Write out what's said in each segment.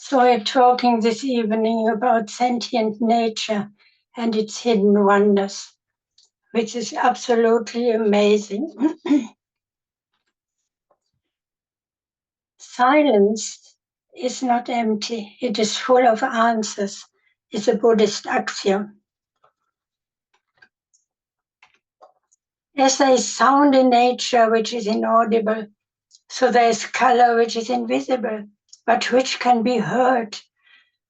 So we're talking this evening about sentient nature and its hidden wonders, which is absolutely amazing. Silence is not empty, it is full of answers, is a Buddhist axiom. As there is sound in nature which is inaudible, so there is color which is invisible, but which can be heard.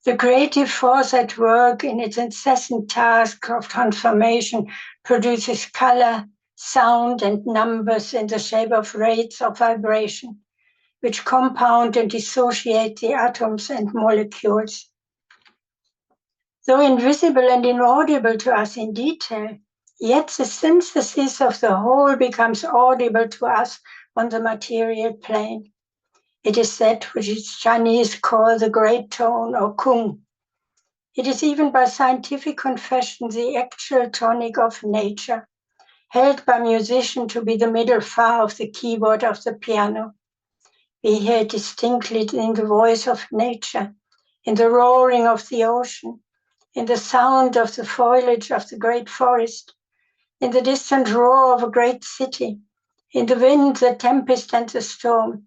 The creative force at work in its incessant task of transformation produces color, sound, and numbers in the shape of rates of vibration, which compound and dissociate the atoms and molecules. Though invisible and inaudible to us in detail, yet the synthesis of the whole becomes audible to us on the material plane. It is that which Chinese call the great tone or kung. It is even by scientific confession the actual tonic of nature, held by musicians to be the middle fa of the keyboard of the piano. We hear it distinctly in the voice of nature, in the roaring of the ocean, in the sound of the foliage of the great forest, in the distant roar of a great city, in the wind, the tempest, and the storm.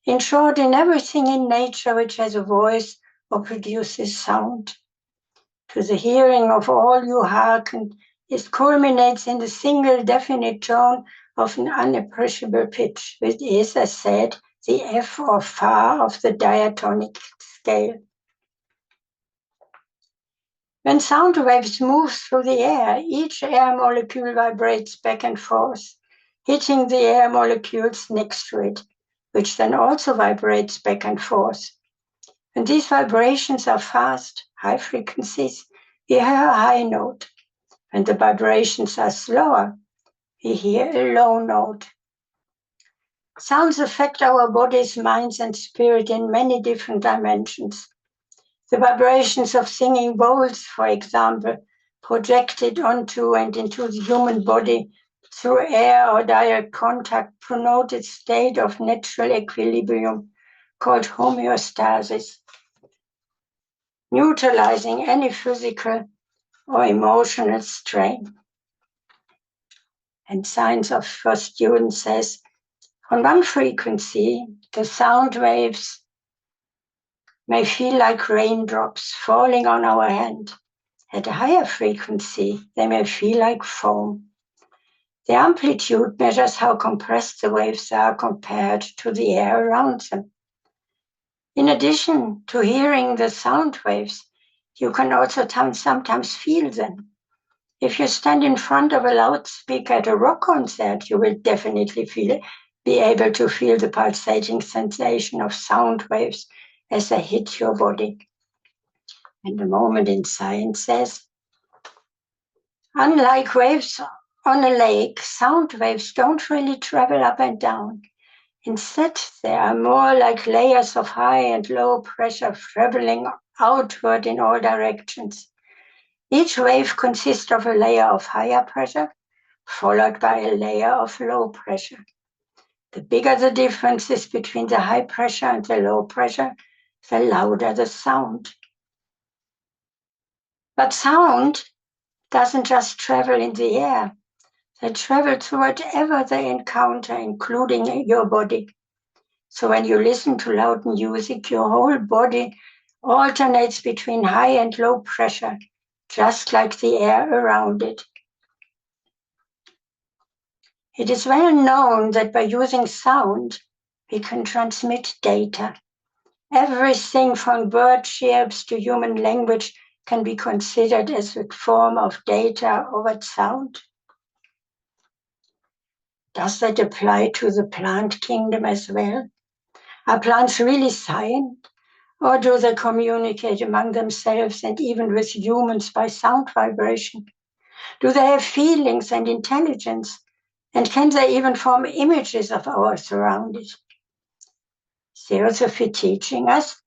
In short, in everything in nature which has a voice or produces sound. To the hearing of all you hearken, it culminates in the single definite tone of an unappreciable pitch, which is, as said, the F or Fa of the diatonic scale. When sound waves move through the air, each air molecule vibrates back and forth, hitting the air molecules next to it, which then also vibrates back and forth. When these vibrations are fast, high frequencies, we hear a high note. When the vibrations are slower, we hear a low note. Sounds affect our bodies, minds, and spirit in many different dimensions. The vibrations of singing bowls, for example, projected onto and into the human body through air or direct contact, promote its state of natural equilibrium called homeostasis, neutralizing any physical or emotional strain. And Science for Students says, on one frequency, the sound waves may feel like raindrops falling on our hand. At a higher frequency, they may feel like foam. The amplitude measures how compressed the waves are compared to the air around them. In addition to hearing the sound waves, you can also sometimes feel them. If you stand in front of a loudspeaker at a rock concert, you will definitely be able to feel the pulsating sensation of sound waves as they hit your body. And the Moment in Science says, unlike waves on a lake, sound waves don't really travel up and down. Instead, they are more like layers of high and low pressure traveling outward in all directions. Each wave consists of a layer of higher pressure, followed by a layer of low pressure. The bigger the difference is between the high pressure and the low pressure, the louder the sound. But sound doesn't just travel in the air. They travel through whatever they encounter, including your body. So when you listen to loud music, your whole body alternates between high and low pressure, just like the air around it. It is well known that by using sound, we can transmit data. Everything from bird chirps to human language can be considered as a form of data over sound. Does that apply to the plant kingdom as well? Are plants really silent? Or do they communicate among themselves and even with humans by sound vibration? Do they have feelings and intelligence? And can they even form images of our surroundings? Theosophy teaching us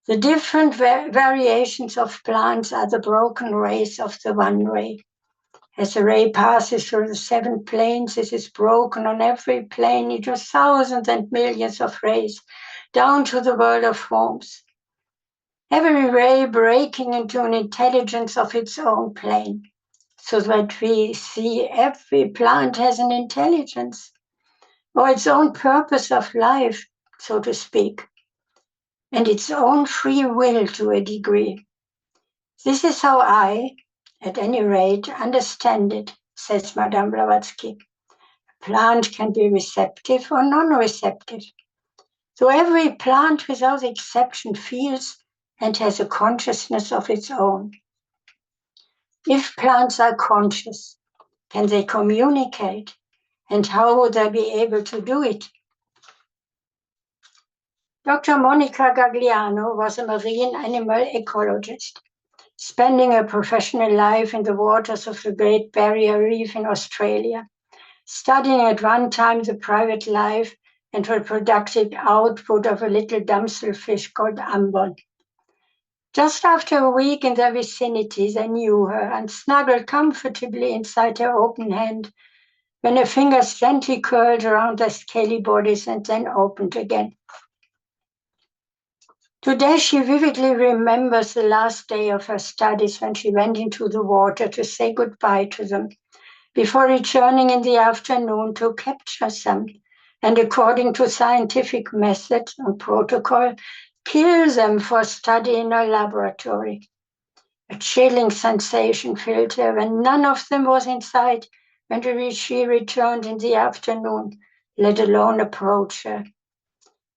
the different variations of plants are the broken rays of the one ray. As a ray passes through the 7 planes, it is broken on every plane into thousands and millions of rays, down to the world of forms. Every ray breaking into an intelligence of its own plane, so that we see every plant has an intelligence, or its own purpose of life, so to speak, and its own free will to a degree. This is how I, at any rate, understand it, says Madame Blavatsky. A plant can be receptive or non-receptive. So every plant without exception feels and has a consciousness of its own. If plants are conscious, can they communicate? And how would they be able to do it? Dr. Monica Gagliano was a marine animal ecologist, spending her professional life in the waters of the Great Barrier Reef in Australia, studying at one time the private life and reproductive output of a little damselfish called Ambon. Just after a week in their vicinity, they knew her and snuggled comfortably inside her open hand when her fingers gently curled around their scaly bodies and then opened again. Today she vividly remembers the last day of her studies when she went into the water to say goodbye to them, before returning in the afternoon to capture some, and according to scientific methods and protocol, kill them for study in her laboratory. A chilling sensation filled her when none of them was in sight when she returned in the afternoon, let alone approach her.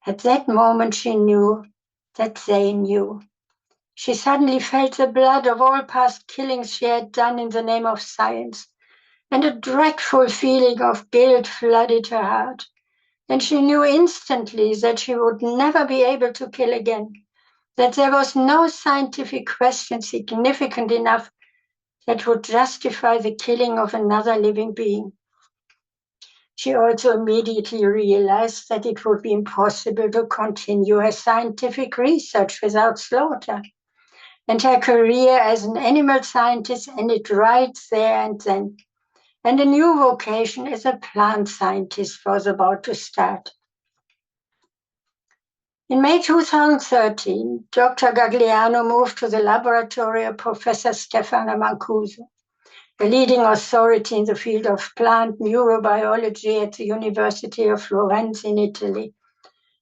At that moment she knew that they knew. She suddenly felt the blood of all past killings she had done in the name of science, and a dreadful feeling of guilt flooded her heart. And she knew instantly that she would never be able to kill again, that there was no scientific question significant enough that would justify the killing of another living being. She also immediately realized that it would be impossible to continue her scientific research without slaughter, and her career as an animal scientist ended right there and then, and a new vocation as a plant scientist was about to start. In May 2013, Dr. Gagliano moved to the laboratory of Professor Stefano Mancuso, a leading authority in the field of plant neurobiology at the University of Florence in Italy,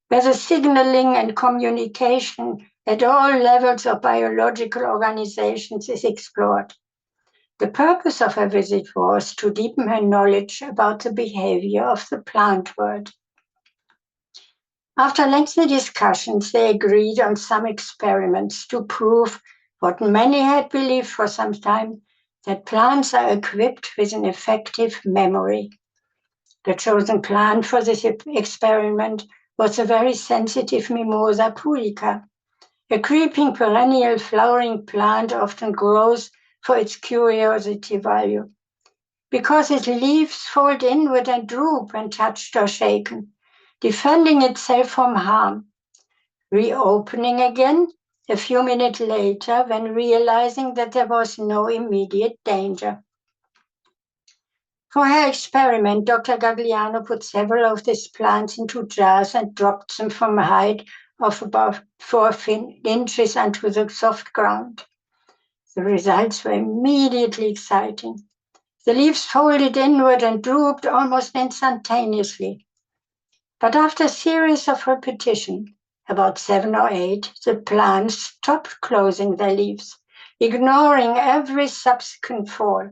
where the signaling and communication at all levels of biological organizations is explored. The purpose of her visit was to deepen her knowledge about the behavior of the plant world. After lengthy discussions, they agreed on some experiments to prove what many had believed for some time, that plants are equipped with an effective memory. The chosen plant for this experiment was a very sensitive Mimosa pudica. A creeping perennial flowering plant often grows for its curiosity value, because its leaves fold inward and droop when touched or shaken, defending itself from harm, reopening again a few minutes later when realizing that there was no immediate danger. For her experiment, Dr. Gagliano put several of these plants into jars and dropped them from a height of about 4 inches onto the soft ground. The results were immediately exciting. The leaves folded inward and drooped almost instantaneously. But after a series of repetition, about 7 or 8, the plants stopped closing their leaves, ignoring every subsequent fall.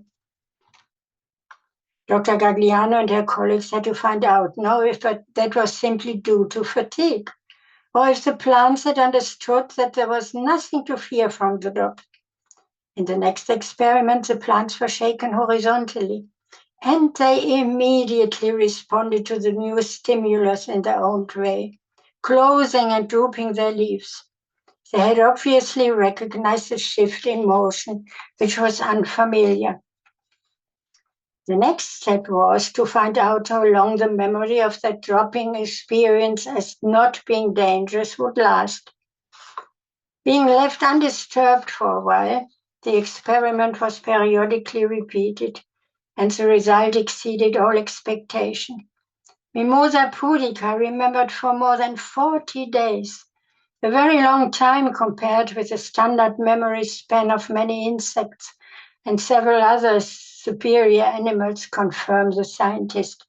Dr. Gagliano and her colleagues had to find out now if that was simply due to fatigue, or if the plants had understood that there was nothing to fear from the drop. In the next experiment, the plants were shaken horizontally, and they immediately responded to the new stimulus in their own way, closing and drooping their leaves. They had obviously recognized the shift in motion, which was unfamiliar. The next step was to find out how long the memory of that dropping experience as not being dangerous would last. Being left undisturbed for a while, the experiment was periodically repeated, and the result exceeded all expectation. Mimosa pudica remembered for more than 40 days, a very long time compared with the standard memory span of many insects and several other superior animals, confirm the scientist.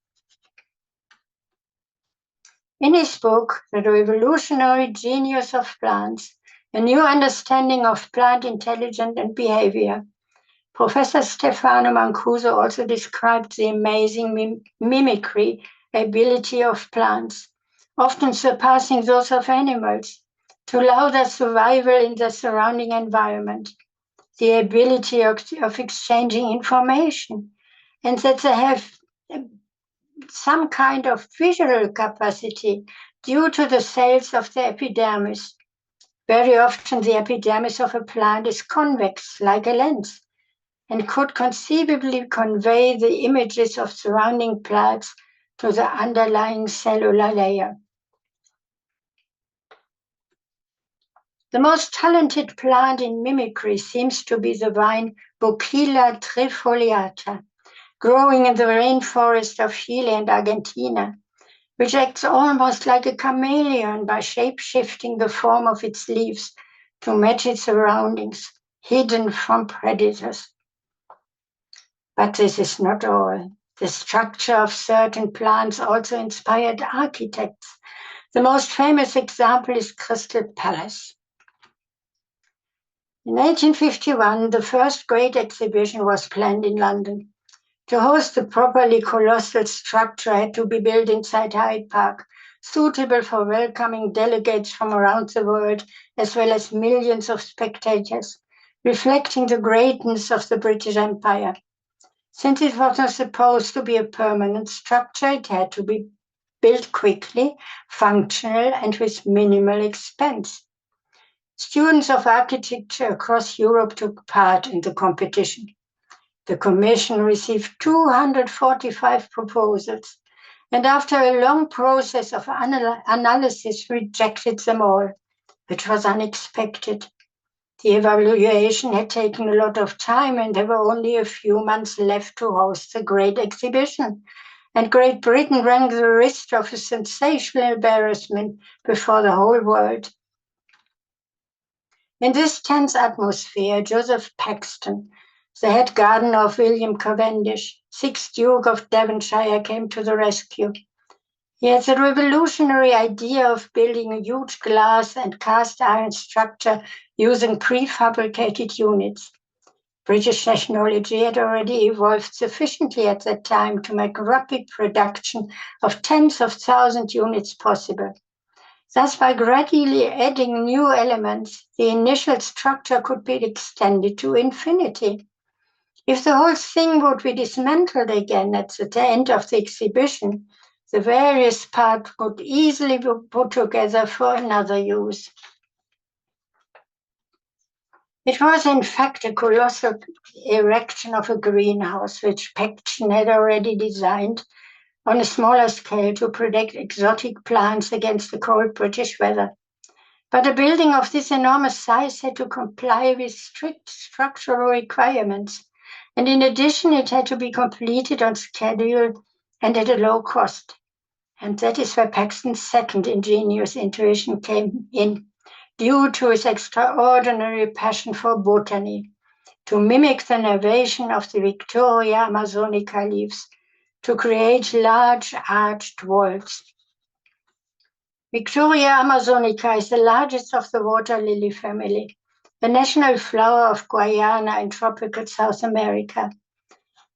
In his book, The Revolutionary Genius of Plants, A New Understanding of Plant Intelligence and Behavior, Professor Stefano Mancuso also described the amazing mimicry ability of plants, often surpassing those of animals, to allow their survival in the surrounding environment, the ability of exchanging information, and that they have some kind of visual capacity due to the cells of the epidermis. Very often, the epidermis of a plant is convex, like a lens, and could conceivably convey the images of surrounding plants to the underlying cellular layer. The most talented plant in mimicry seems to be the vine Bocchilla trifoliata, growing in the rainforest of Chile and Argentina, which acts almost like a chameleon by shape-shifting the form of its leaves to match its surroundings, hidden from predators. But this is not all. The structure of certain plants also inspired architects. The most famous example is Crystal Palace. In 1851, the first great exhibition was planned in London. To host the properly colossal structure had to be built inside Hyde Park, suitable for welcoming delegates from around the world, as well as millions of spectators, reflecting the greatness of the British Empire. Since it was not supposed to be a permanent structure, it had to be built quickly, functional, and with minimal expense. Students of architecture across Europe took part in the competition. The commission received 245 proposals, and after a long process of analysis, rejected them all, which was unexpected. The evaluation had taken a lot of time, and there were only a few months left to host the great exhibition, and Great Britain ran the risk of a sensational embarrassment before the whole world. In this tense atmosphere, Joseph Paxton, the head gardener of William Cavendish, 6th Duke of Devonshire, came to the rescue. He had the revolutionary idea of building a huge glass and cast iron structure using prefabricated units. British technology had already evolved sufficiently at that time to make rapid production of tens of thousands units possible. Thus, by gradually adding new elements, the initial structure could be extended to infinity. If the whole thing would be dismantled again at the end of the exhibition, the various parts could easily be put together for another use. It was in fact a colossal erection of a greenhouse, which Paxton had already designed on a smaller scale to protect exotic plants against the cold British weather. But a building of this enormous size had to comply with strict structural requirements, and in addition it had to be completed on schedule and at a low cost. And that is where Paxton's second ingenious intuition came in, due to his extraordinary passion for botany, to mimic the nervation of the Victoria amazonica leaves, to create large arched walls. Victoria amazonica is the largest of the water lily family, the national flower of Guyana in tropical South America.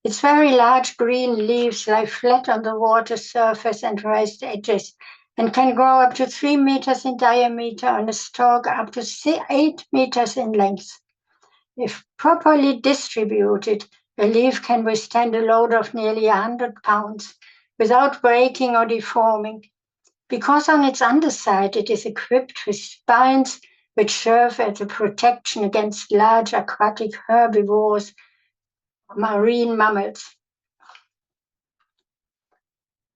Its very large green leaves lie flat on the water surface and raised edges, and can grow up to 3 meters in diameter on a stalk up to 8 meters in length. If properly distributed, a leaf can withstand a load of nearly 100 pounds without breaking or deforming, because on its underside it is equipped with spines which serve as a protection against large aquatic herbivores, marine mammals.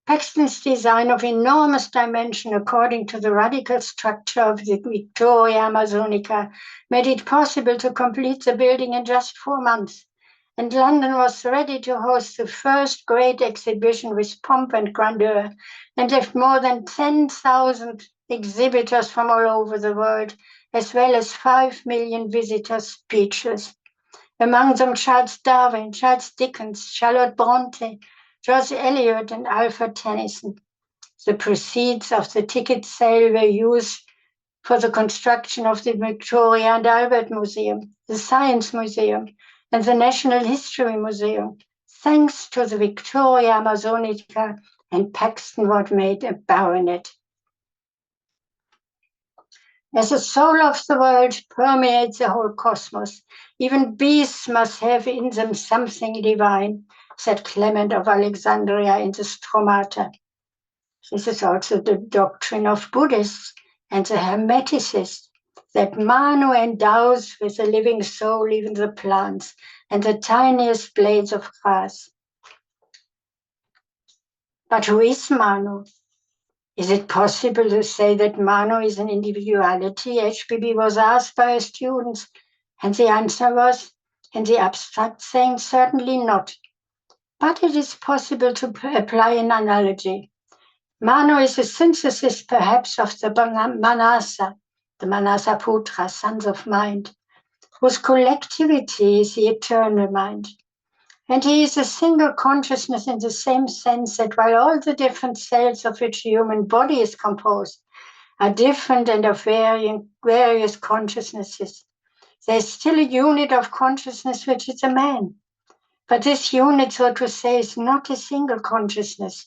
Paxton's design of enormous dimension according to the radical structure of the Victoria amazonica made it possible to complete the building in just 4 months, and London was ready to host the first great exhibition with pomp and grandeur, and left more than 10,000 exhibitors from all over the world, as well as 5 million visitors speechless. Among them Charles Darwin, Charles Dickens, Charlotte Bronte, George Eliot, and Alfred Tennyson. The proceeds of the ticket sale were used for the construction of the Victoria and Albert Museum, the Science Museum, and the National History Museum, thanks to the Victoria Amazonica and Paxton Ward made a baronet. As the soul of the world permeates the whole cosmos, even beasts must have in them something divine, said Clement of Alexandria in the Stromata. This is also the doctrine of Buddhists and the Hermeticists, that Manu endows with a living soul even the plants and the tiniest blades of grass. But who is Manu? Is it possible to say that Manu is an individuality? HBB was asked by his students, and the answer was, in the abstract sense, certainly not. But it is possible to apply an analogy. Manu is a synthesis, perhaps, of the Manasa, the Manasa Putra, sons of mind, whose collectivity is the eternal mind. And he is a single consciousness in the same sense that while all the different cells of which the human body is composed are different and of various consciousnesses, there is still a unit of consciousness which is a man. But this unit, so to say, is not a single consciousness.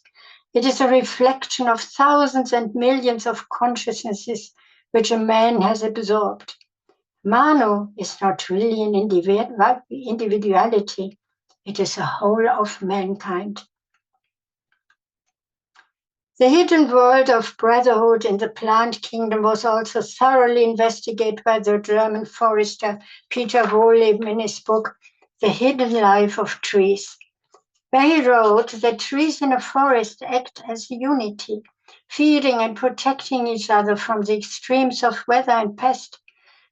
It is a reflection of thousands and millions of consciousnesses which a man has absorbed. Manu is not really an individuality. It is the whole of mankind. The hidden world of brotherhood in the plant kingdom was also thoroughly investigated by the German forester Peter Wohlleben in his book, The Hidden Life of Trees, where he wrote that trees in a forest act as a unity, feeding and protecting each other from the extremes of weather and pest.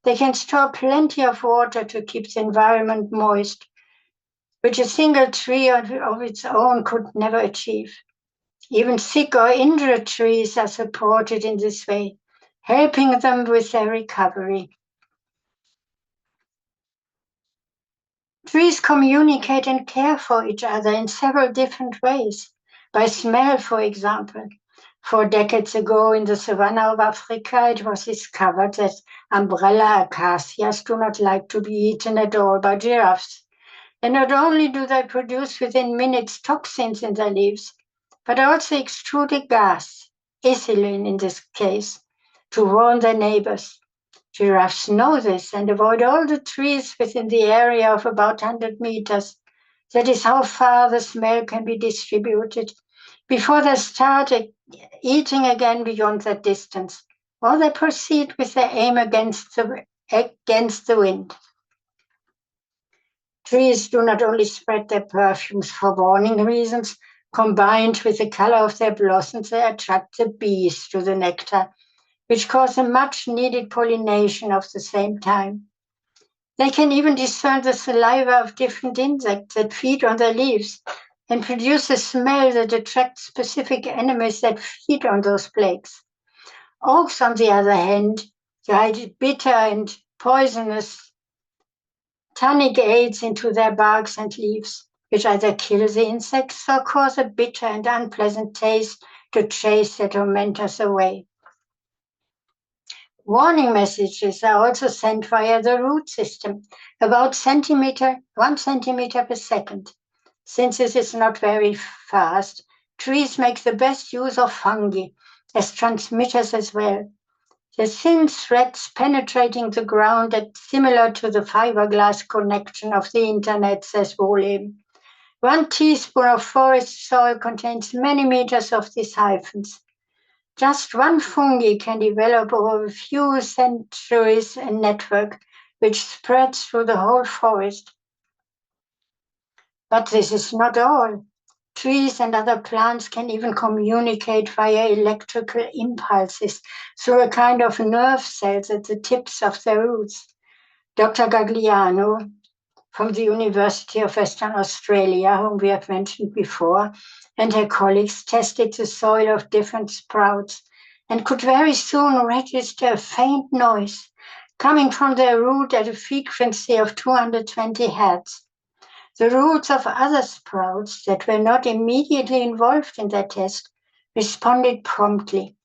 They can store plenty of water to keep the environment moist, which a single tree of its own could never achieve. Even sick or injured trees are supported in this way, helping them with their recovery. Trees communicate and care for each other in several different ways, by smell, for example. 4 decades ago in the savanna of Africa, it was discovered that umbrella acacias do not like to be eaten at all by giraffes. And not only do they produce within minutes toxins in their leaves, but also extrude a gas, ethylene in this case, to warn their neighbors. Giraffes know this and avoid all the trees within the area of about 100 meters. That is how far the smell can be distributed before they start eating again beyond that distance, or they proceed with their aim against the wind. Trees do not only spread their perfumes for warning reasons, combined with the color of their blossoms, they attract the bees to the nectar, which cause a much-needed pollination of the same time. They can even discern the saliva of different insects that feed on their leaves and produce a smell that attracts specific enemies that feed on those flakes. Oaks, on the other hand, guide bitter and poisonous tannic aids into their barks and leaves, which either kill the insects or cause a bitter and unpleasant taste to chase their tormentors away. Warning messages are also sent via the root system, about 1 centimeter per second. Since this is not very fast, trees make the best use of fungi as transmitters as well. The thin threads penetrating the ground are similar to the fiberglass connection of the internet, says Wohlleben. 1 teaspoon of forest soil contains many meters of these hyphens. Just 1 fungi can develop over a few centuries a network which spreads through the whole forest. But this is not all. Trees and other plants can even communicate via electrical impulses through a kind of nerve cells at the tips of their roots. Dr. Gagliano from the University of Western Australia, whom we have mentioned before, and her colleagues tested the soil of different sprouts and could very soon register a faint noise coming from their root at a frequency of 220 Hertz. The roots of other sprouts that were not immediately involved in their test responded promptly,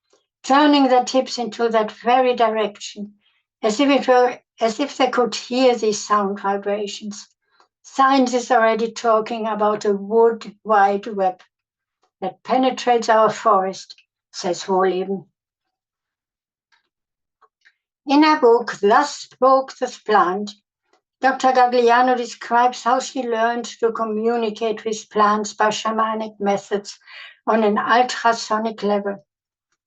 turning their tips into that very direction, as if they could hear these sound vibrations. Science is already talking about a wood wide web that penetrates our forest, says Wohleben. In her book, Thus Spoke the Plant, Dr. Gagliano describes how she learned to communicate with plants by shamanic methods on an ultrasonic level.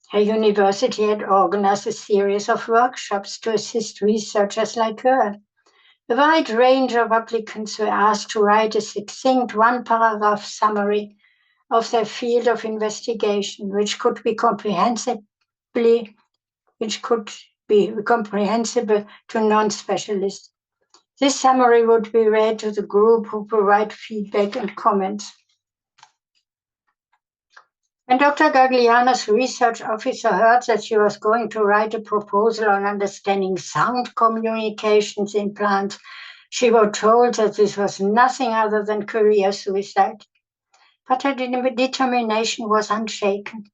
Her university had organized a series of workshops to assist researchers like her. A wide range of applicants were asked to write a succinct one-paragraph summary of their field of investigation, which could be comprehensible to non-specialists. This summary would be read to the group who provide feedback and comments. When Dr. Gagliano's research officer heard that she was going to write a proposal on understanding sound communications in plants, she was told that this was nothing other than career suicide. But her determination was unshaken,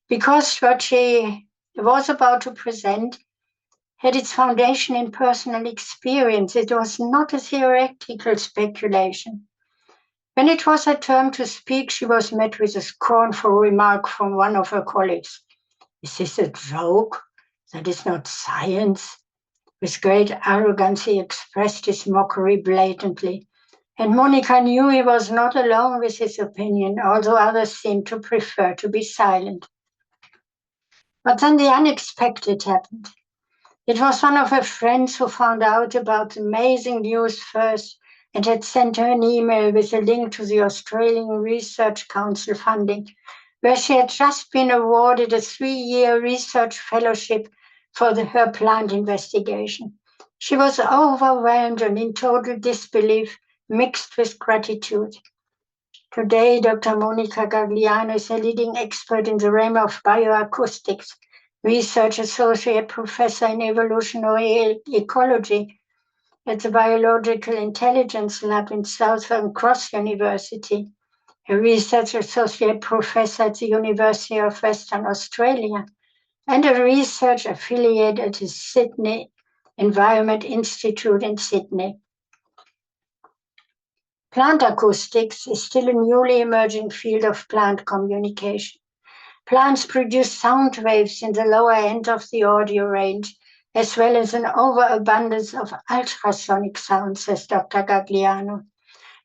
because what she was about to present had its foundation in personal experience. It was not a theoretical speculation. When it was her turn to speak, she was met with a scornful remark from one of her colleagues. Is this a joke? That is not science. With great arrogance, he expressed his mockery blatantly. And Monica knew he was not alone with his opinion, although others seemed to prefer to be silent. But then the unexpected happened. It was one of her friends who found out about the amazing news first and had sent her an email with a link to the Australian Research Council funding, where she had just been awarded a 3-year research fellowship for her plant investigation. She was overwhelmed and in total disbelief, mixed with gratitude. Today, Dr. Monica Gagliano is a leading expert in the realm of bioacoustics, research associate professor in evolutionary ecology at the Biological Intelligence Lab in Southern Cross University, a research associate professor at the University of Western Australia, and a research affiliate at the Sydney Environment Institute in Sydney. Plant acoustics is still a newly emerging field of plant communication. Plants produce sound waves in the lower end of the audio range, as well as an overabundance of ultrasonic sounds, says Dr. Gagliano.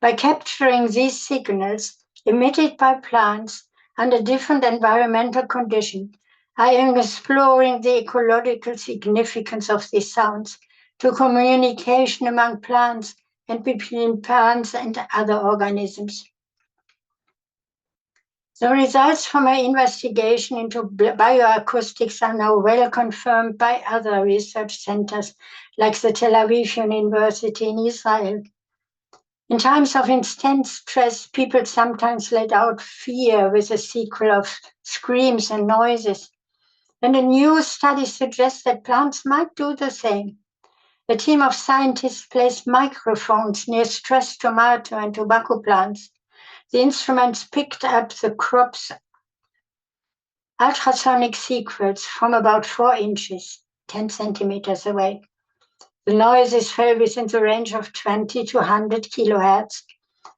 By capturing these signals emitted by plants under different environmental conditions, I am exploring the ecological significance of these sounds to communication among plants and between plants and other organisms. The results from my investigation into bioacoustics are now well confirmed by other research centers, like the Tel Aviv University in Israel. In times of intense stress, people sometimes let out fear with a sequel of screams and noises. And a new study suggests that plants might do the same. A team of scientists placed microphones near stressed tomato and tobacco plants. The instruments picked up the crop's ultrasonic sequence from about 4 inches, 10 centimeters away. The noises fell within the range of 20 to 100 kilohertz,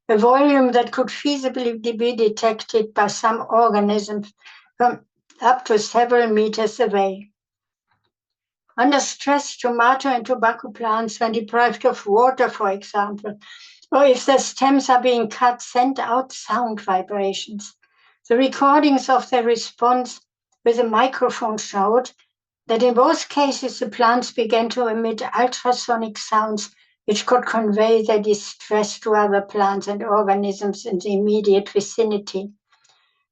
a volume that could feasibly be detected by some organisms from up to several meters away. Under stress, tomato and tobacco plants, when deprived of water, for example, or if their stems are being cut, send out sound vibrations. The recordings of their response with a microphone showed that in both cases the plants began to emit ultrasonic sounds which could convey their distress to other plants and organisms in the immediate vicinity.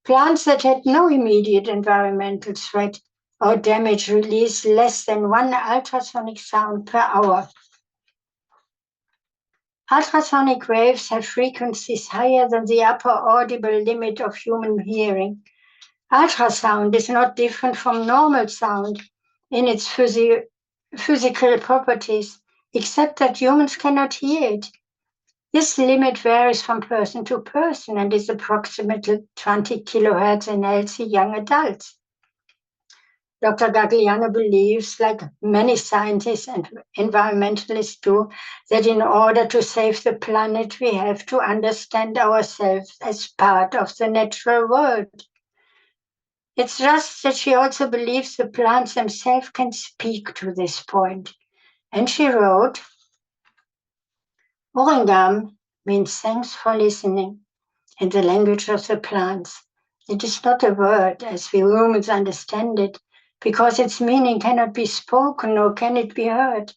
Plants that had no immediate environmental threat or damage released less than 1 ultrasonic sound per hour. Ultrasonic waves have frequencies higher than the upper audible limit of human hearing. Ultrasound is not different from normal sound in its physical properties, except that humans cannot hear it. This limit varies from person to person and is approximately 20 kilohertz in healthy young adults. Dr. Gagliano believes, like many scientists and environmentalists do, that in order to save the planet, we have to understand ourselves as part of the natural world. It's just that she also believes the plants themselves can speak to this point. And she wrote, Orangam means thanks for listening in the language of the plants. It is not a word as we humans understand it, because its meaning cannot be spoken nor can it be heard.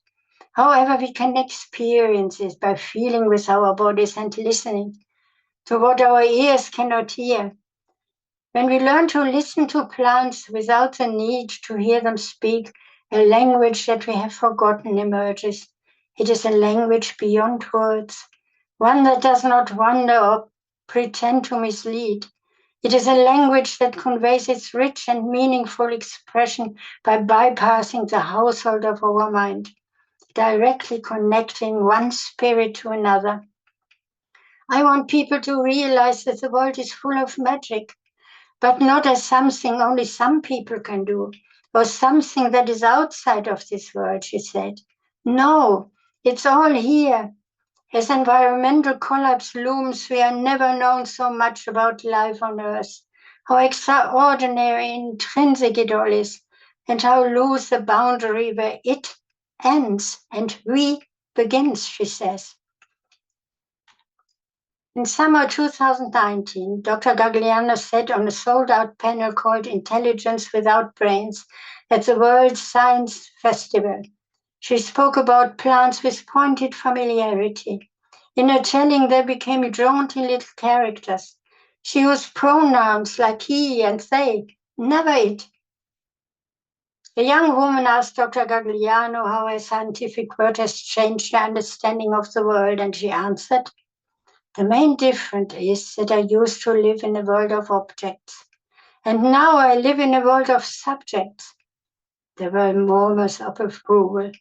However, we can experience it by feeling with our bodies and listening to what our ears cannot hear. When we learn to listen to plants without the need to hear them speak, a language that we have forgotten emerges. It is a language beyond words, one that does not wonder or pretend to mislead. It is a language that conveys its rich and meaningful expression by bypassing the household of our mind, directly connecting one spirit to another. I want people to realize that the world is full of magic, but not as something only some people can do, or something that is outside of this world, she said. No, it's all here. As environmental collapse looms, we are never known so much about life on Earth, how extraordinary intrinsic it all is, and how loose the boundary where it ends and we begins, she says. In summer 2019, Dr. Gagliano said on a sold-out panel called Intelligence Without Brains at the World Science Festival. She spoke about plants with pointed familiarity. In her telling, they became jaunty little characters. She used pronouns like he and they, never it. A young woman asked Dr. Gagliano how her scientific work has changed her understanding of the world, and she answered, the main difference is that I used to live in a world of objects, and now I live in a world of subjects. There were murmurs of approval.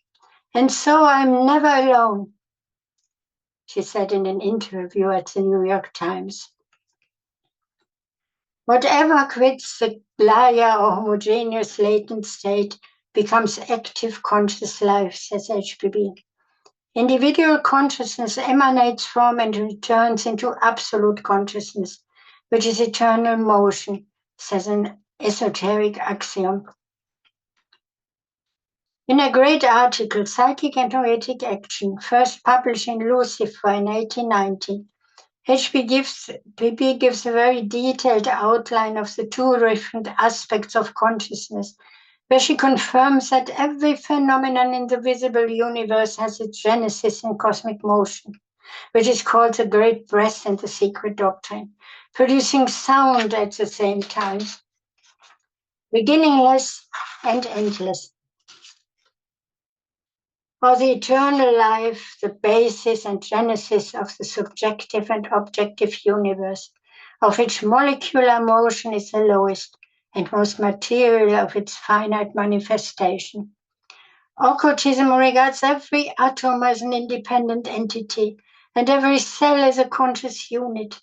And so I'm never alone, she said in an interview at the New York Times. Whatever quits the glaya or homogeneous latent state becomes active conscious life, says HPB. Individual consciousness emanates from and returns into absolute consciousness, which is eternal motion, says an esoteric axiom. In a great article, Psychic and Noetic Action, first published in Lucifer in 1890, HPB gives a very detailed outline of the two different aspects of consciousness, where she confirms that every phenomenon in the visible universe has its genesis in cosmic motion, which is called the Great Breath in the Secret Doctrine, producing sound at the same time, beginningless and endless. For the eternal life, the basis and genesis of the subjective and objective universe, of which molecular motion is the lowest and most material of its finite manifestation. Occultism regards every atom as an independent entity and every cell as a conscious unit.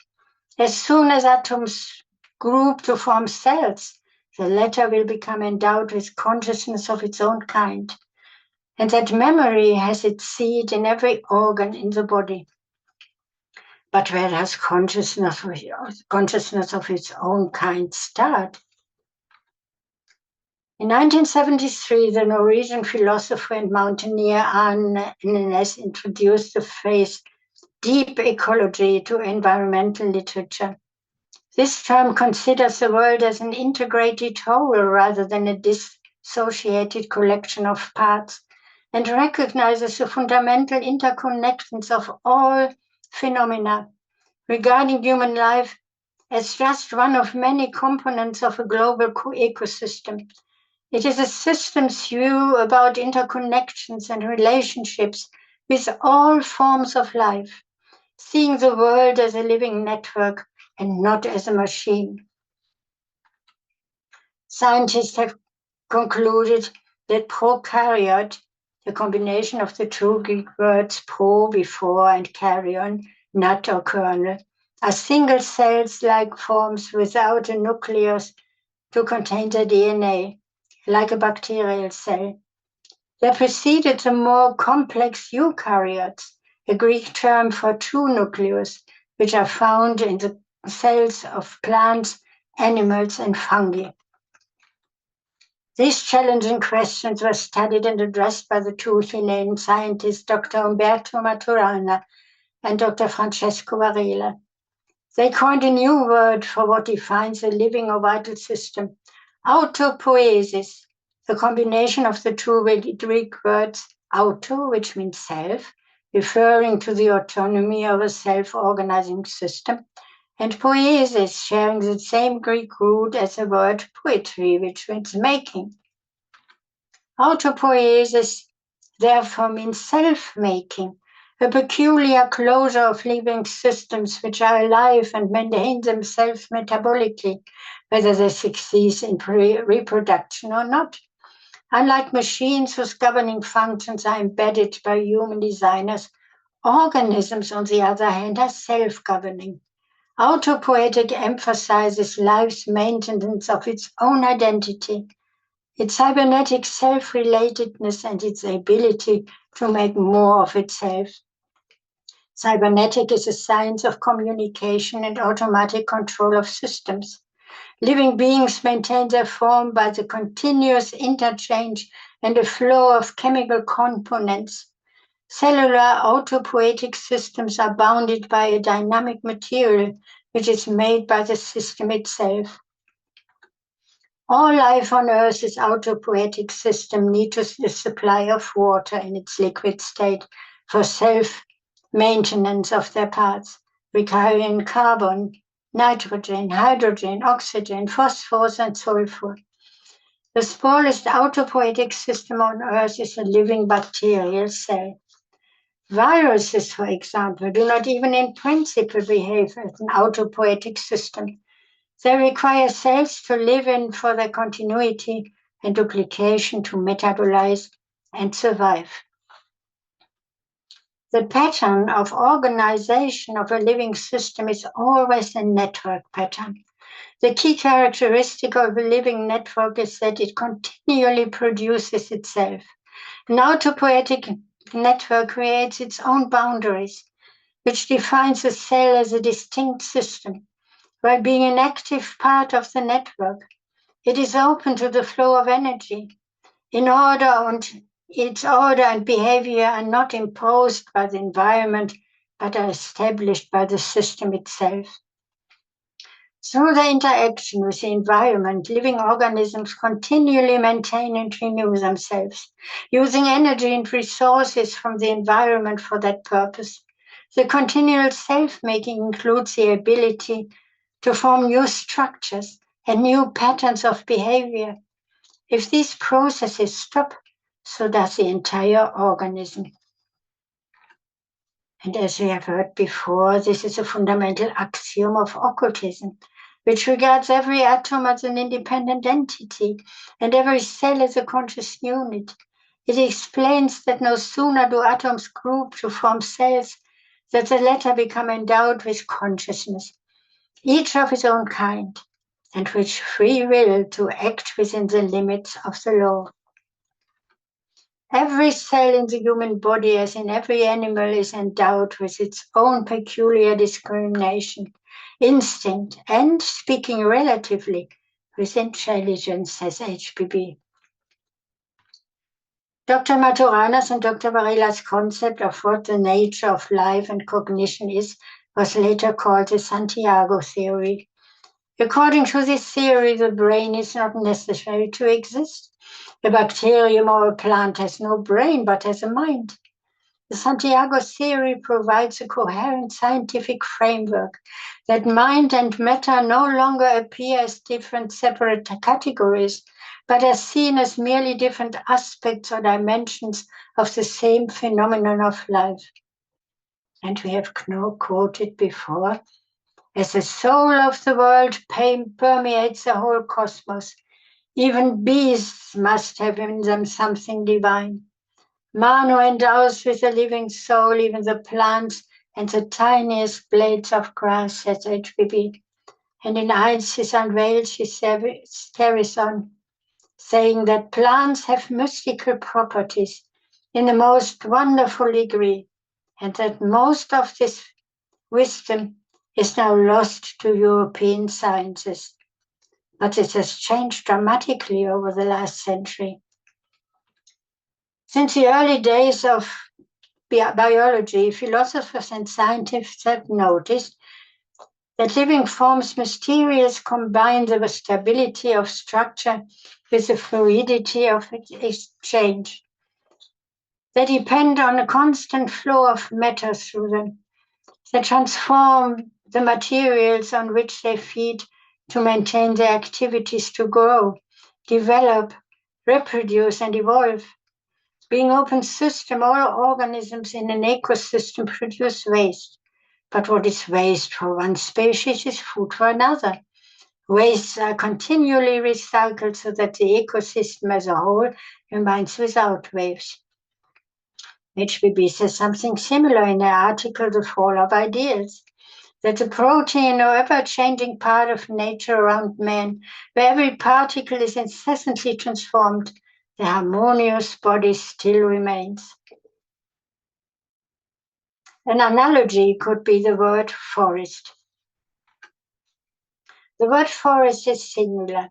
As soon as atoms group to form cells, the latter will become endowed with consciousness of its own kind, and that memory has its seat in every organ in the body. But where does consciousness of its own kind start? In 1973, the Norwegian philosopher and mountaineer Arne Næss introduced the phrase deep ecology to environmental literature. This term considers the world as an integrated whole rather than a dissociated collection of parts, and recognizes the fundamental interconnections of all phenomena regarding human life as just one of many components of a global ecosystem. It is a systems view about interconnections and relationships with all forms of life, seeing the world as a living network and not as a machine. Scientists have concluded that prokaryote, the combination of the two Greek words pro, before, and karyon, nut or kernel, are single cells-like forms without a nucleus to contain the DNA, like a bacterial cell. They preceded the more complex eukaryotes, a Greek term for two nucleus, which are found in the cells of plants, animals, and fungi. These challenging questions were studied and addressed by the two Chilean scientists, Dr. Umberto Maturana and Dr. Francesco Varela. They coined a new word for what defines a living or vital system, autopoiesis, the combination of the two Greek words auto, which means self, referring to the autonomy of a self-organizing system, and poiesis, sharing the same Greek root as the word poetry, which means making. Autopoiesis therefore means self-making, a peculiar closure of living systems which are alive and maintain themselves metabolically, whether they succeed in reproduction or not. Unlike machines whose governing functions are embedded by human designers, organisms, on the other hand, are self-governing. Autopoietic emphasizes life's maintenance of its own identity, its cybernetic self-relatedness, and its ability to make more of itself. Cybernetic is a science of communication and automatic control of systems. Living beings maintain their form by the continuous interchange and the flow of chemical components. Cellular autopoietic systems are bounded by a dynamic material which is made by the system itself. All life on Earth's autopoietic system needs a supply of water in its liquid state for self-maintenance of their parts, requiring carbon, nitrogen, hydrogen, oxygen, phosphorus, and sulfur. The smallest autopoietic system on Earth is a living bacterial cell. Viruses, for example, do not even in principle behave as an autopoietic system. They require cells to live in for their continuity and duplication to metabolize and survive. The pattern of organization of a living system is always a network pattern. The key characteristic of a living network is that it continually produces itself. An autopoietic network creates its own boundaries, which defines a cell as a distinct system. While being an active part of the network, it is open to the flow of energy. Its order and behavior are not imposed by the environment, but are established by the system itself. Through the interaction with the environment, living organisms continually maintain and renew themselves, using energy and resources from the environment for that purpose. The continual self-making includes the ability to form new structures and new patterns of behavior. If these processes stop, so does the entire organism. And as we have heard before, this is a fundamental axiom of occultism, which regards every atom as an independent entity and every cell as a conscious unit. It explains that no sooner do atoms group to form cells that the latter become endowed with consciousness, each of its own kind, and with free will to act within the limits of the law. Every cell in the human body, as in every animal, is endowed with its own peculiar discrimination, instinct, and, speaking relatively, with intelligence, says HPB. Dr. Maturana's and Dr. Varela's concept of what the nature of life and cognition is was later called the Santiago theory. According to this theory, the brain is not necessary to exist. A bacterium or a plant has no brain but has a mind. The Santiago theory provides a coherent scientific framework that mind and matter no longer appear as different separate categories, but are seen as merely different aspects or dimensions of the same phenomenon of life. And we have quoted before, as the soul of the world permeates the whole cosmos, even beasts must have in them something divine. Manu endows with a living soul even the plants and the tiniest blades of grass, says HBB. And in Heinz unveils his carries on, saying that plants have mystical properties in the most wonderful degree, and that most of this wisdom is now lost to European sciences. But it has changed dramatically over the last century. Since the early days of biology, philosophers and scientists have noticed that living forms mysteriously combine the stability of structure with the fluidity of exchange. They depend on a constant flow of matter through them. They transform the materials on which they feed to maintain their activities to grow, develop, reproduce, and evolve. Being open system, all organisms in an ecosystem produce waste. But what is waste for one species is food for another. Wastes are continually recycled so that the ecosystem as a whole remains without waste. HBB says something similar in the article The Fall of Ideas, that the protein or ever-changing part of nature around man, where every particle is incessantly transformed, the harmonious body still remains. An analogy could be the word forest. The word forest is singular,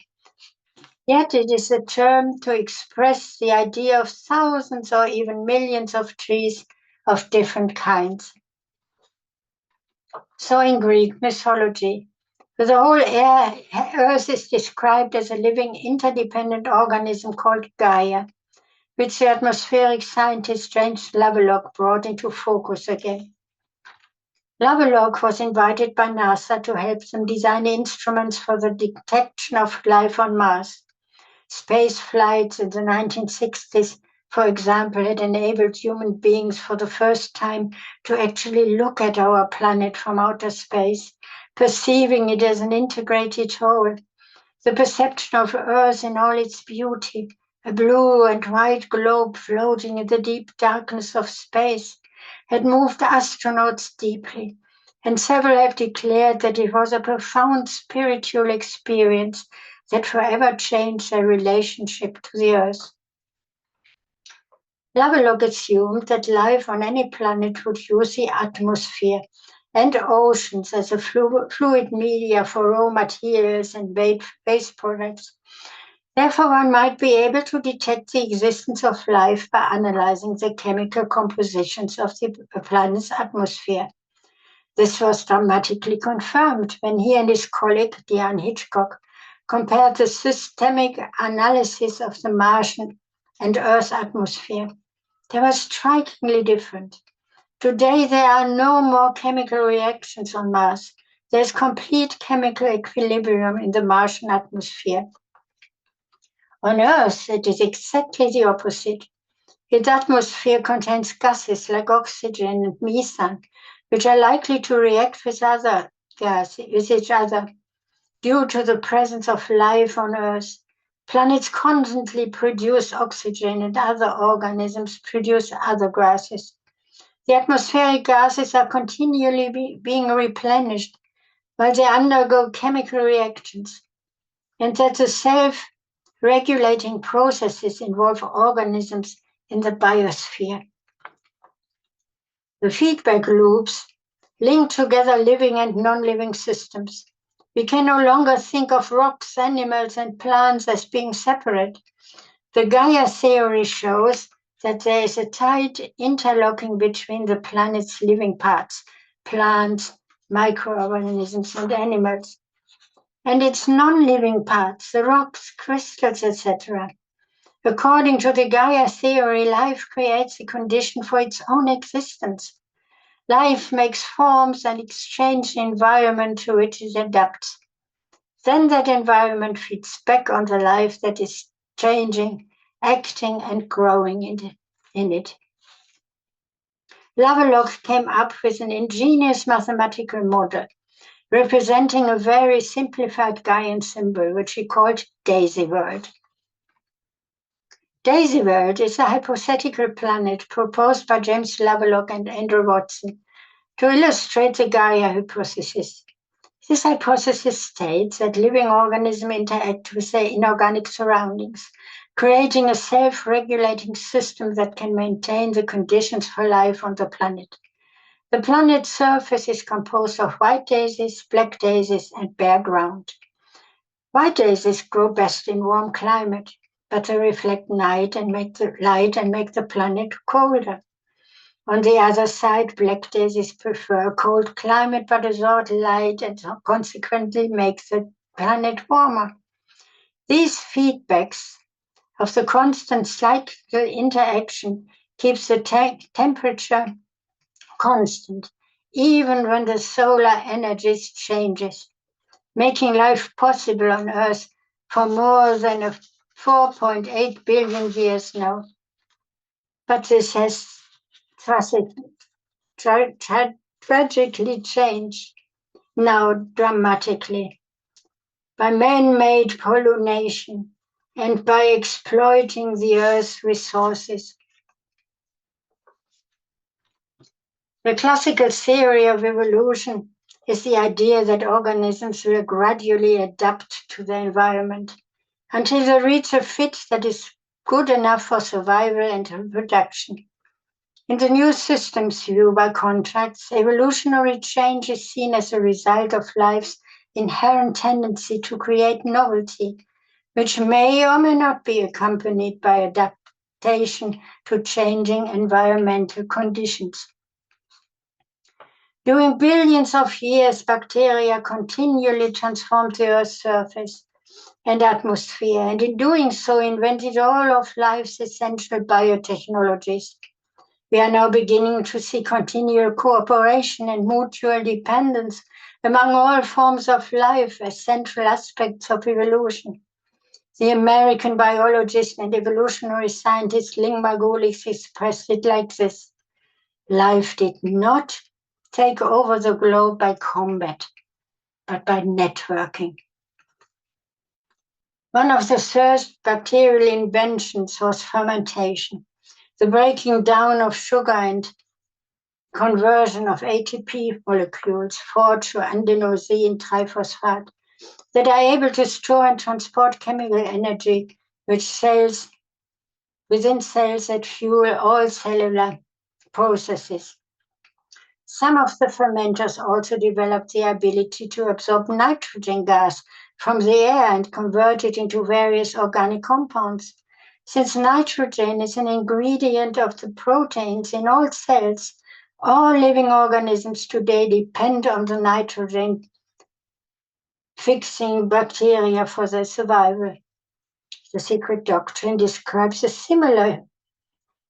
yet it is a term to express the idea of thousands or even millions of trees of different kinds. So in Greek mythology, the whole earth is described as a living interdependent organism called Gaia, which the atmospheric scientist James Lovelock brought into focus again. Lovelock was invited by NASA to help them design instruments for the detection of life on Mars. Space flights in the 1960s, for example, had enabled human beings for the first time to actually look at our planet from outer space, perceiving it as an integrated whole. The perception of Earth in all its beauty, a blue and white globe floating in the deep darkness of space, had moved astronauts deeply, and several have declared that it was a profound spiritual experience that forever changed their relationship to the Earth. Lovelock assumed that life on any planet would use the atmosphere and oceans as a fluid media for raw materials and waste products. Therefore, one might be able to detect the existence of life by analyzing the chemical compositions of the planet's atmosphere. This was dramatically confirmed when he and his colleague Diane Hitchcock compared the systemic analysis of the Martian and Earth's atmosphere. They were strikingly different. Today, there are no more chemical reactions on Mars. There's complete chemical equilibrium in the Martian atmosphere. On Earth, it is exactly the opposite. Its atmosphere contains gases like oxygen and methane, which are likely to react with each other. Due to the presence of life on Earth, planets constantly produce oxygen and other organisms produce other gases. The atmospheric gases are continually being replenished while they undergo chemical reactions, and that the self-regulating processes involve organisms in the biosphere. The feedback loops link together living and non-living systems. We can no longer think of rocks, animals, and plants as being separate. The Gaia theory shows that there is a tight interlocking between the planet's living parts, plants, microorganisms, and animals, and its non-living parts, the rocks, crystals, etc. According to the Gaia theory, life creates a condition for its own existence. Life makes forms and exchanges the environment to which it adapts. Then that environment feeds back on the life that is changing, acting, and growing in it. Blavatsky came up with an ingenious mathematical model representing a very simplified Gaian symbol, which he called Daisy World. Daisy World is a hypothetical planet proposed by James Lovelock and Andrew Watson to illustrate the Gaia hypothesis. This hypothesis states that living organisms interact with their inorganic surroundings, creating a self-regulating system that can maintain the conditions for life on the planet. The planet's surface is composed of white daisies, black daisies, and bare ground. White daisies grow best in warm climate, but they reflect light and make the planet colder. On the other side, black daisies prefer a cold climate but absorb light and consequently make the planet warmer. These feedbacks of the constant cyclical interaction keeps the temperature constant, even when the solar energy changes, making life possible on Earth for more than 4.8 billion years now. But this has tragically changed now dramatically by man-made pollution and by exploiting the Earth's resources. The classical theory of evolution is the idea that organisms will gradually adapt to their environment until they reach a fit that is good enough for survival and reproduction. In the new systems view, by contrast, evolutionary change is seen as a result of life's inherent tendency to create novelty, which may or may not be accompanied by adaptation to changing environmental conditions. During billions of years, bacteria continually transformed the Earth's surface and atmosphere, and in doing so invented all of life's essential biotechnologies. We are now beginning to see continual cooperation and mutual dependence among all forms of life as central aspects of evolution. The American biologist and evolutionary scientist Ling Margulis expressed it like this: life did not take over the globe by combat, but by networking. One of the first bacterial inventions was fermentation, the breaking down of sugar and conversion of ATP molecules, forged through adenosine triphosphate, that are able to store and transport chemical energy within cells that fuel all cellular processes. Some of the fermenters also developed the ability to absorb nitrogen gas from the air and convert it into various organic compounds. Since nitrogen is an ingredient of the proteins in all cells, all living organisms today depend on the nitrogen fixing bacteria for their survival. The secret doctrine describes a similar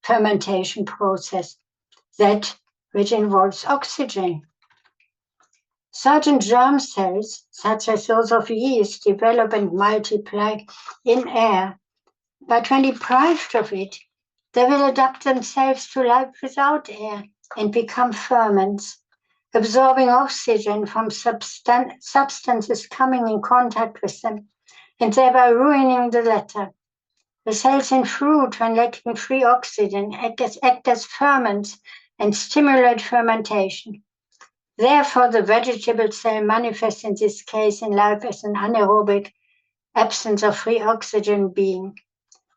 fermentation process, that which involves oxygen. Certain germ cells, such as those of yeast, develop and multiply in air, but when deprived of it, they will adapt themselves to life without air and become ferments, absorbing oxygen from substances coming in contact with them, and thereby ruining the latter. The cells in fruit, when lacking free oxygen, act as ferments and stimulate fermentation. Therefore, the vegetable cell manifests in this case in life as an anaerobic, absence of free oxygen being.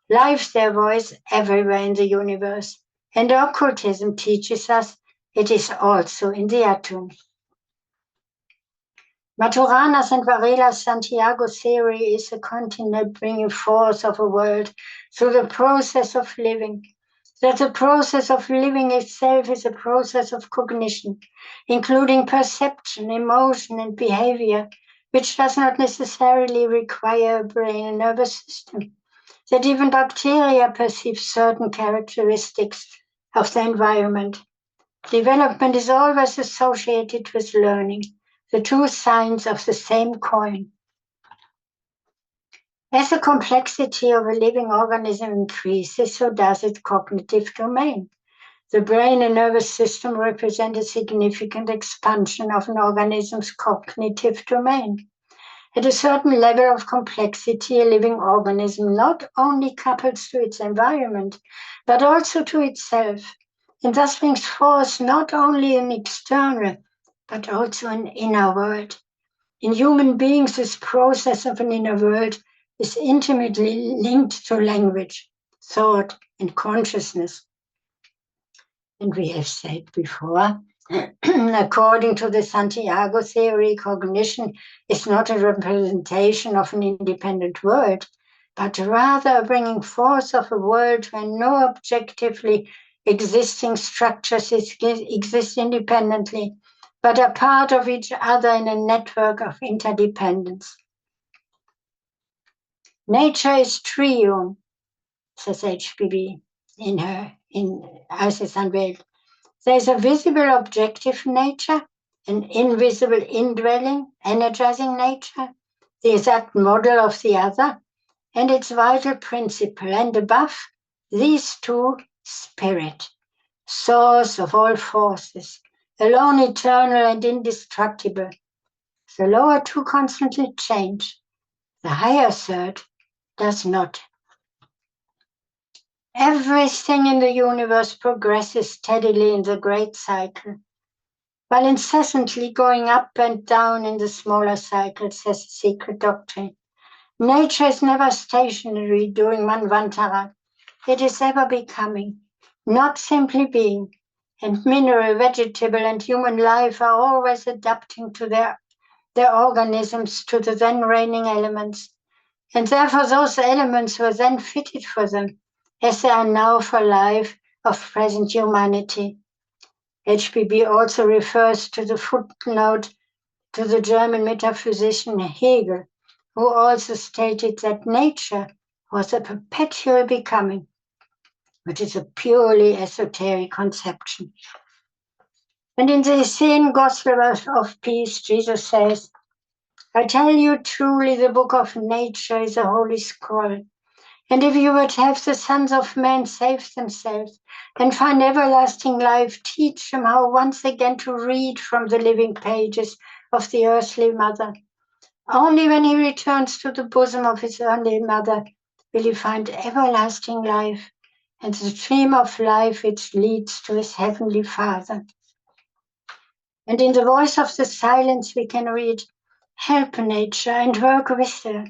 Life, therefore, is everywhere in the universe, and occultism teaches us it is also in the atom. Maturana's and Varela's Santiago theory is a continual bringing forth of a world through the process of living. That the process of living itself is a process of cognition, including perception, emotion, and behavior, which does not necessarily require a brain and nervous system. that even bacteria perceive certain characteristics of the environment. Development is always associated with learning, the two sides of the same coin. As the complexity of a living organism increases, so does its cognitive domain. The brain and nervous system represent a significant expansion of an organism's cognitive domain. At a certain level of complexity, a living organism not only couples to its environment, but also to itself, and thus brings forth not only an external, but also an inner world. In human beings, this process of an inner world is intimately linked to language, thought, and consciousness. And we have said before, according to the Santiago theory, cognition is not a representation of an independent world, but rather a bringing forth of a world where no objectively existing structures exist independently, but are part of each other in a network of interdependence. Nature is triune, says HPB in Außenwelt. There is a visible objective nature, an invisible indwelling, energizing nature, the exact model of the other, and its vital principle, and above these two, spirit, source of all forces, alone eternal and indestructible. The lower two constantly change, the higher third does not. Everything in the universe progresses steadily in the great cycle, while incessantly going up and down in the smaller cycles, says the secret doctrine. Nature is never stationary during Manvantara. It is ever becoming, not simply being, and mineral, vegetable, and human life are always adapting to their organisms to the then reigning elements, and therefore those elements were then fitted for them, as they are now for life of present humanity. HPB also refers to the footnote to the German metaphysician Hegel, who also stated that nature was a perpetual becoming, which is a purely esoteric conception. And in the Essene Gospel of Peace, Jesus says, I tell you truly, the book of nature is a holy scroll. And if you would have the sons of men save themselves and find everlasting life, teach them how once again to read from the living pages of the earthly mother. Only when he returns to the bosom of his earthly mother will he find everlasting life and the stream of life which leads to his heavenly Father. And in the voice of the silence we can read, help nature and work with her.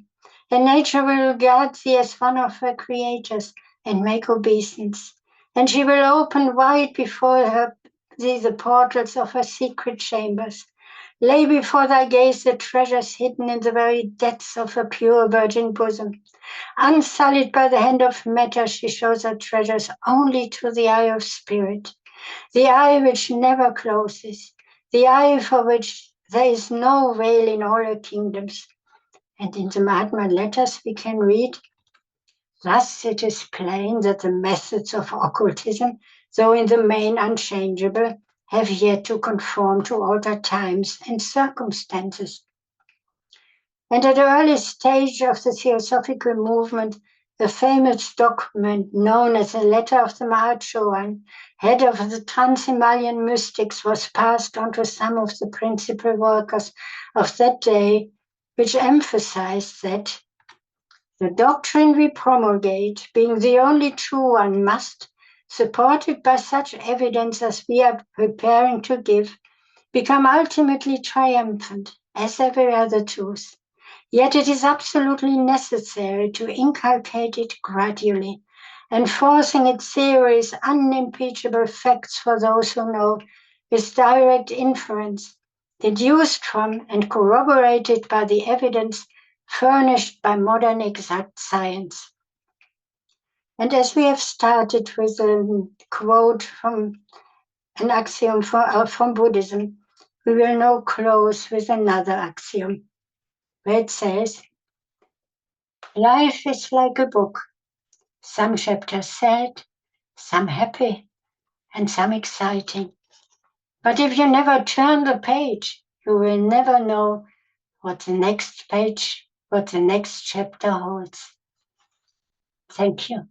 And nature will regard thee as one of her creators and make obeisance. And she will open wide before thee the portals of her secret chambers. Lay before thy gaze the treasures hidden in the very depths of her pure virgin bosom. Unsullied by the hand of matter, she shows her treasures only to the eye of spirit, the eye which never closes, the eye for which there is no veil in all her kingdoms. And in the Mahatma letters we can read, thus it is plain that the methods of occultism, though in the main unchangeable, have yet to conform to altered times and circumstances. And at an early stage of the Theosophical movement, a famous document known as the Letter of the Mahachohan, head of the Trans-Himalayan mystics, was passed on to some of the principal workers of that day, which emphasized that the doctrine we promulgate, being the only true one, must, supported by such evidence as we are preparing to give, become ultimately triumphant, as every other truth. Yet it is absolutely necessary to inculcate it gradually, enforcing its theories, unimpeachable facts for those who know, with direct inference, deduced from and corroborated by the evidence furnished by modern exact science. And as we have started with a quote from an axiom from Buddhism, we will now close with another axiom, where it says, life is like a book. Some chapters sad, some happy, and some exciting. But if you never turn the page, you will never know what the next page, what the next chapter holds. Thank you.